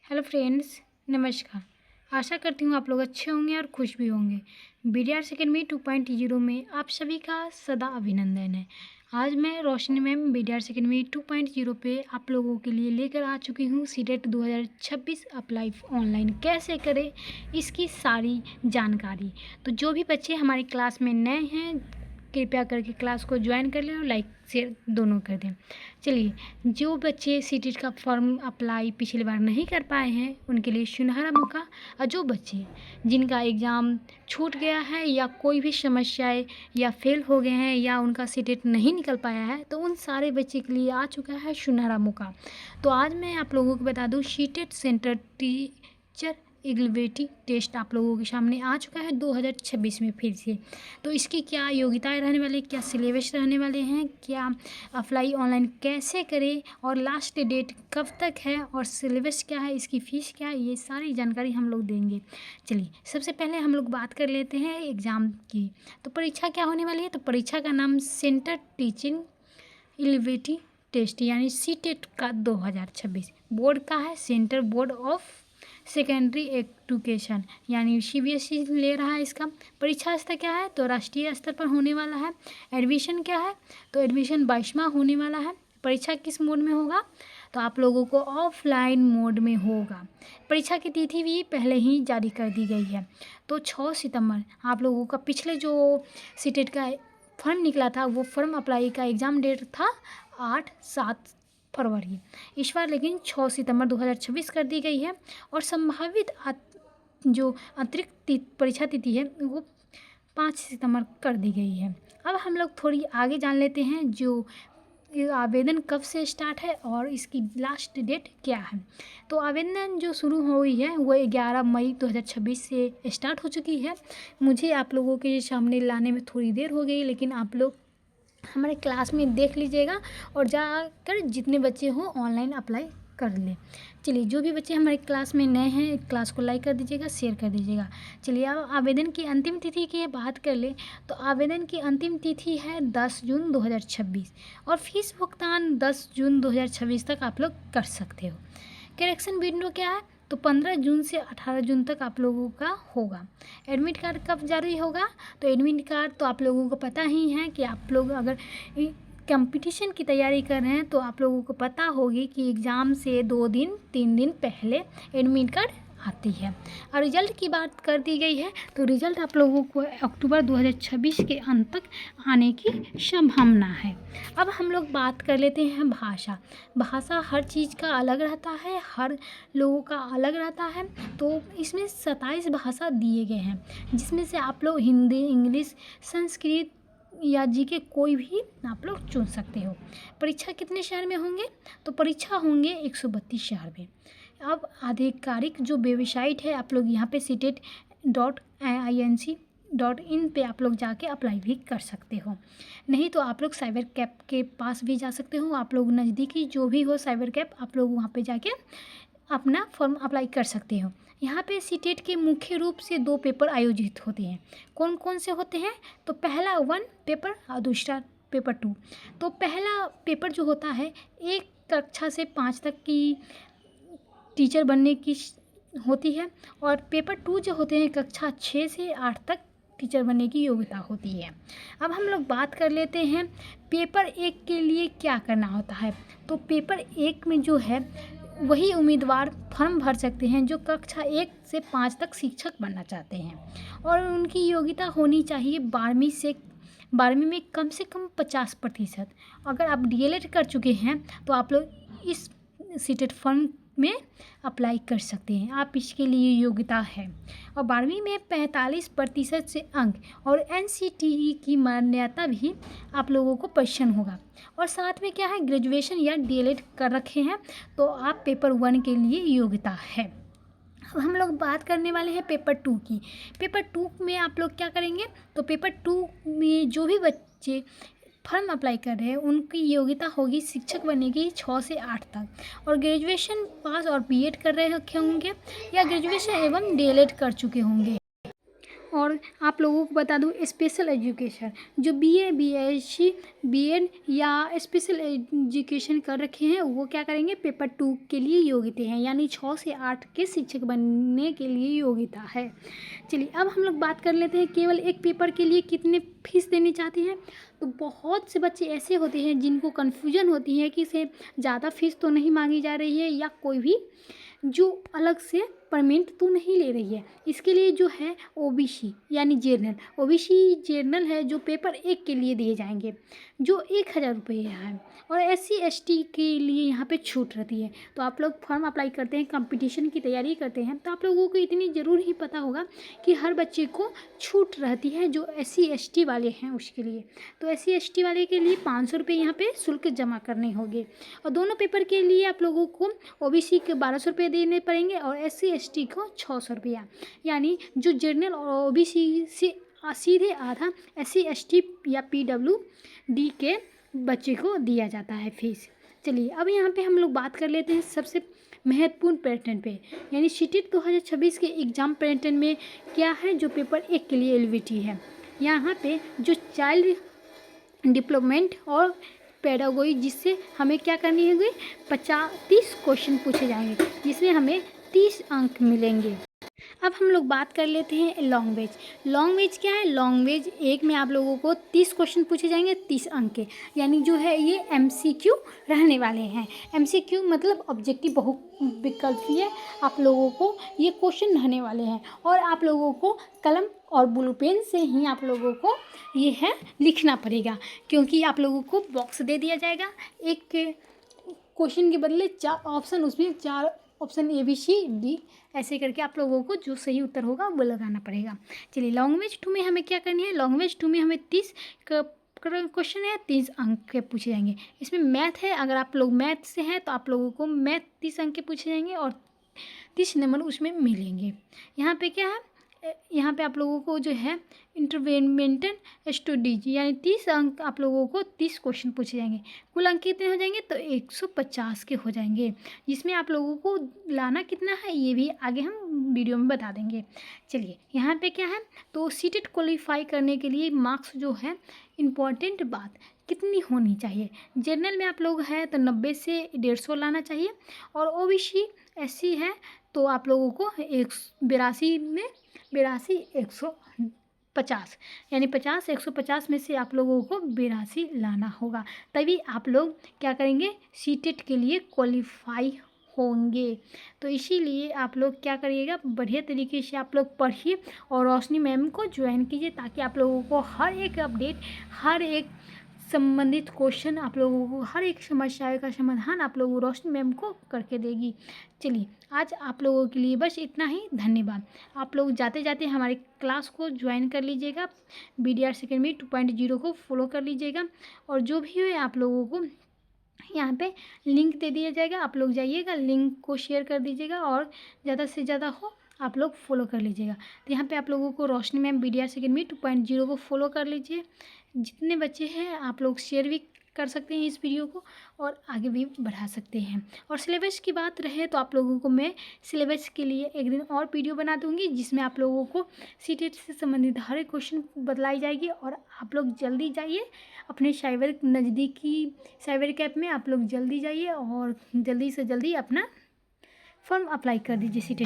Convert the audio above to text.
Hello friends, नमस्कार। आशा करती हूँ आप लोग अच्छे होंगे और खुश भी होंगे। बीडीआर सेकेडमी 2.0 में आप सभी का सदा अभिनंदन है। आज मैं रोशनी मैम बीडीआर सेकेडमी 2.0 पे आप लोगों के लिए लेकर आ चुकी हूँ सीटेट 2026 अप्लाई ऑनलाइन कैसे करें इसकी सारी जानकारी। तो जो भी बच्चे हमारी क्लास में नए हैं कृपया करके क्लास को ज्वाइन कर लें और लाइक शेयर दोनों कर दें। चलिए, जो बच्चे सीटेट का फॉर्म अप्लाई पिछली बार नहीं कर पाए हैं उनके लिए सुनहरा मौका, और जो बच्चे जिनका एग्ज़ाम छूट गया है या कोई भी समस्याएं या फेल हो गए हैं या उनका सीटेट नहीं निकल पाया है तो उन सारे बच्चे के लिए आ चुका है सुनहरा मौका। तो आज मैं आप लोगों को बता दूं CTET centre teacher eligibility test आप लोगों के सामने आ चुका है 2026 में फिर से। तो इसकी क्या योग्यताएं रहने वाली, क्या सिलेबस रहने वाले हैं, क्या अप्लाई ऑनलाइन कैसे करें और लास्ट डेट कब तक है और सिलेबस क्या है, इसकी फ़ीस क्या है, ये सारी जानकारी हम लोग देंगे। चलिए, सबसे पहले हम लोग बात कर लेते हैं एग्ज़ाम की। तो परीक्षा क्या होने वाली है, तो परीक्षा का नाम सेंटर टीचिंग एलिजिबिलिटी टेस्ट यानी सीटेट का 2026 बोर्ड का है, centre board of secondary education यानी सीबीएसई ले रहा है। इसका परीक्षा स्तर क्या है, तो राष्ट्रीय स्तर पर होने वाला है। एडमिशन क्या है, तो एडमिशन 22वां होने वाला है। परीक्षा किस मोड में होगा, तो आप लोगों को ऑफलाइन मोड में होगा। परीक्षा की तिथि भी पहले ही जारी कर दी गई है। तो 6 सितंबर आप लोगों का पिछले जो सीटेट का फॉर्म निकला था वो फॉर्म अप्लाई का एग्ज़ाम डेट था 8-7 फरवरी। इस बार लेकिन 6 सितंबर 2026 कर दी गई है और संभावित जो अतिरिक्त परीक्षा तिथि है वो 5 सितंबर कर दी गई है। अब हम लोग थोड़ी आगे जान लेते हैं जो आवेदन कब से स्टार्ट है और इसकी लास्ट डेट क्या है। तो आवेदन जो शुरू हुई है वो 11 मई 2026 से स्टार्ट हो चुकी है। मुझे आप लोगों के सामने लाने में थोड़ी देर हो गई, लेकिन आप लोग हमारे क्लास में देख लीजिएगा और जाकर जितने बच्चे हों ऑनलाइन अप्लाई कर लें। चलिए, जो भी बच्चे हमारे क्लास में नए हैं क्लास को लाइक कर दीजिएगा, शेयर कर दीजिएगा। चलिए, अब आवेदन की अंतिम तिथि की बात कर लें तो आवेदन की अंतिम तिथि है 10 जून 2026 और फीस भुगतान 10 जून 2026 तक आप लोग कर सकते हो। करेक्शन विंडो क्या है, तो 15 जून से 18 जून तक आप लोगों का होगा। एडमिट कार्ड कब जारी होगा, तो एडमिट कार्ड तो आप लोगों को पता ही है कि आप लोग अगर कंपटीशन की तैयारी कर रहे हैं तो आप लोगों को पता होगी कि एग्ज़ाम से 2-3 दिन पहले एडमिट कार्ड आती है। और रिज़ल्ट की बात कर दी गई है तो रिज़ल्ट आप लोगों को अक्टूबर 2026 के अंत तक आने की संभावना है। अब हम लोग बात कर लेते हैं भाषा हर चीज़ का अलग रहता है, हर लोगों का अलग रहता है। तो इसमें 27 भाषा दिए गए हैं जिसमें से आप लोग हिंदी, इंग्लिश, संस्कृत या जीके कोई भी आप लोग चुन सकते हो। परीक्षा कितने शहर में होंगे, तो परीक्षा होंगे 132 शहर में। अब आधिकारिक जो वेबसाइट है आप लोग यहाँ पे CTET.INC.in पे आप लोग जाके अप्लाई भी कर सकते हो, नहीं तो आप लोग साइबर कैफ़े के पास भी जा सकते हो। आप लोग नज़दीकी जो भी हो साइबर कैफ़े आप लोग वहाँ पे जाके अपना फॉर्म अप्लाई कर सकते हो। यहाँ पे सीटेट के मुख्य रूप से 2 पेपर आयोजित होते हैं। कौन कौन से होते हैं, तो पहला 1 पेपर और दूसरा पेपर 2। तो पहला पेपर जो होता है 1 कक्षा से 5 तक की टीचर बनने की होती है और पेपर 2 जो होते हैं कक्षा 6 से 8 तक टीचर बनने की योग्यता होती है। अब हम लोग बात कर लेते हैं पेपर 1 के लिए क्या करना होता है। तो पेपर 1 में जो है वही उम्मीदवार फॉर्म भर सकते हैं जो कक्षा 1 से 5 तक शिक्षक बनना चाहते हैं और उनकी योग्यता होनी चाहिए 12वीं में कम से कम 50%। अगर आप डीएलएड कर चुके हैं तो आप लोग इस सीटेट फॉर्म में अप्लाई कर सकते हैं, आप इसके लिए योग्यता है। और 12वीं में 45% से अंक और एनसीटीई की मान्यता भी आप लोगों को पहचान होगा। और साथ में क्या है, ग्रेजुएशन या डीएलएड कर रखे हैं तो आप पेपर 1 के लिए योग्यता है। अब हम लोग बात करने वाले हैं पेपर 2 की। पेपर 2 में आप लोग क्या करेंगे, तो पेपर 2 में जो भी बच्चे फॉर्म अप्लाई कर रहे हैं उनकी योग्यता होगी शिक्षक बनने की 6 से 8 तक और ग्रेजुएशन पास और बीएड कर रहे होंगे या ग्रेजुएशन एवं डीएलएड कर चुके होंगे। और आप लोगों को बता दूं, स्पेशल एजुकेशन जो बीए, बीएससी, बीएड या स्पेशल एजुकेशन कर रखे हैं वो क्या करेंगे, पेपर 2 के लिए योग्यता है, यानी 6 से 8 के शिक्षक बनने के लिए योग्यता है। चलिए अब हम लोग बात कर लेते हैं केवल एक पेपर के लिए कितने फीस देनी चाहते हैं। तो बहुत से बच्चे ऐसे होते हैं जिनको कन्फ्यूजन होती है कि इसे ज़्यादा फीस तो नहीं मांगी जा रही है या कोई भी जो अलग से पेमेंट तो नहीं ले रही है। इसके लिए जो है ओबीसी यानी जनरल, ओबीसी जनरल है जो पेपर 1 के लिए दिए जाएंगे जो 1000 रुपये है, और एससी एसटी के लिए यहाँ पे छूट रहती है। तो आप लोग फॉर्म अप्लाई करते हैं, कंपटीशन की तैयारी करते हैं, तो आप लोगों को इतनी ज़रूर ही पता होगा कि हर बच्चे को छूट रहती है जो एससी एसटी वाले हैं उसके लिए। तो एससी एसटी वाले के लिए 500 रुपये यहाँ पे शुल्क जमा करने होंगे, और दोनों पेपर के लिए आप लोगों को ओबीसी के 1200 रुपये देने पड़ेंगे और एससी एसटी को 600 रुपया, यानी जो जनरल और ओबीसी से सीधे आधा एससी एसटी या पीडब्ल्यूडी के बच्चे को दिया जाता है फीस। चलिए अब यहाँ पे हम लोग बात कर लेते हैं सबसे महत्वपूर्ण पैटर्न पे, यानी सीटेट 2026 के एग्ज़ाम पैटर्न में क्या है जो पेपर 1 के लिए एलिजिबिलिटी है। यहाँ पे जो चाइल्ड डेवलपमेंट और पेडागोजी, जिससे हमें क्या करनी होगी, 30 क्वेश्चन पूछे जाएंगे जिसमें हमें 30 अंक मिलेंगे। अब हम लोग बात कर लेते हैं लैंग्वेज। लैंग्वेज क्या है, लैंग्वेज 1 में आप लोगों को 30 क्वेश्चन पूछे जाएंगे 30 अंक के, यानी जो है ये एमसीक्यू रहने वाले हैं। एमसीक्यू मतलब ऑब्जेक्टिव बहुविकल्पीय, आप लोगों को ये क्वेश्चन रहने वाले हैं और आप लोगों को कलम और ब्लू पेन से ही आप लोगों को ये है लिखना पड़ेगा, क्योंकि आप लोगों को बॉक्स दे दिया जाएगा, एक क्वेश्चन के बदले 4 ऑप्शन, उसमें 4 option A B C D ऐसे करके आप लोगों को जो सही उत्तर होगा वो लगाना पड़ेगा। चलिए लैंग्वेज 2 में हमें क्या करनी है, लैंग्वेज 2 में हमें 30 क्वेश्चन है, 30 अंक के पूछे जाएंगे। इसमें मैथ है, अगर आप लोग मैथ से हैं तो आप लोगों को मैथ 30 अंक के पूछे जाएंगे और 30 नंबर उसमें मिलेंगे। यहाँ पे क्या है, यहाँ पे आप लोगों को जो है इंटरवेंमेंटल स्टडीज यानी 30 अंक आप लोगों को 30 क्वेश्चन पूछे जाएंगे। कुल अंक कितने हो जाएंगे, तो 150 के हो जाएंगे, जिसमें आप लोगों को लाना कितना है ये भी आगे हम वीडियो में बता देंगे। चलिए यहाँ पे क्या है, तो सीटेट क्वालिफाई करने के लिए मार्क्स जो है इम्पॉर्टेंट बात कितनी होनी चाहिए। जनरल में आप लोग हैं तो 90 से 150 लाना चाहिए, और ओबीसी एससी है तो आप लोगों को 82 में 82 150 यानी 50 150 में से आप लोगों को 82 लाना होगा, तभी आप लोग क्या करेंगे, सीटेट के लिए क्वालिफाई होंगे। तो इसीलिए आप लोग क्या करिएगा, बढ़िया तरीके से आप लोग पढ़िए और रोशनी मैम को ज्वाइन कीजिए, ताकि आप लोगों को हर एक अपडेट, हर एक संबंधित क्वेश्चन, आप लोगों को हर एक समस्या का समाधान आप लोगों रोशनी मैम को करके देगी। चलिए आज आप लोगों के लिए बस इतना ही, धन्यवाद। आप लोग जाते जाते हमारे क्लास को ज्वाइन कर लीजिएगा, BDR सेकेंडरी 2.0 को फॉलो कर लीजिएगा, और जो भी है आप लोगों को यहाँ पे लिंक दे दिया जाएगा, आप लोग जाइएगा, लिंक को शेयर कर दीजिएगा और ज़्यादा से ज़्यादा हो आप लोग फॉलो कर लीजिएगा। तो यहाँ पे आप लोगों को रोशनी मैम BDR सेकेंडरी 2.0 को फॉलो कर लीजिए। जितने बच्चे हैं आप लोग शेयर भी कर सकते हैं इस वीडियो को और आगे भी बढ़ा सकते हैं। और सिलेबस की बात रहे तो आप लोगों को मैं सिलेबस के लिए एक दिन और वीडियो बना दूंगी, जिसमें आप लोगों को सीटेट से संबंधित हर एक क्वेश्चन बतलाई जाएगी, और आप लोग जल्दी जाइए अपने नज़दीकी साइबर कैफ़े में, आप लोग जल्दी जाइए और जल्दी से जल्दी अपना फॉर्म अप्लाई कर दीजिए सीटेट।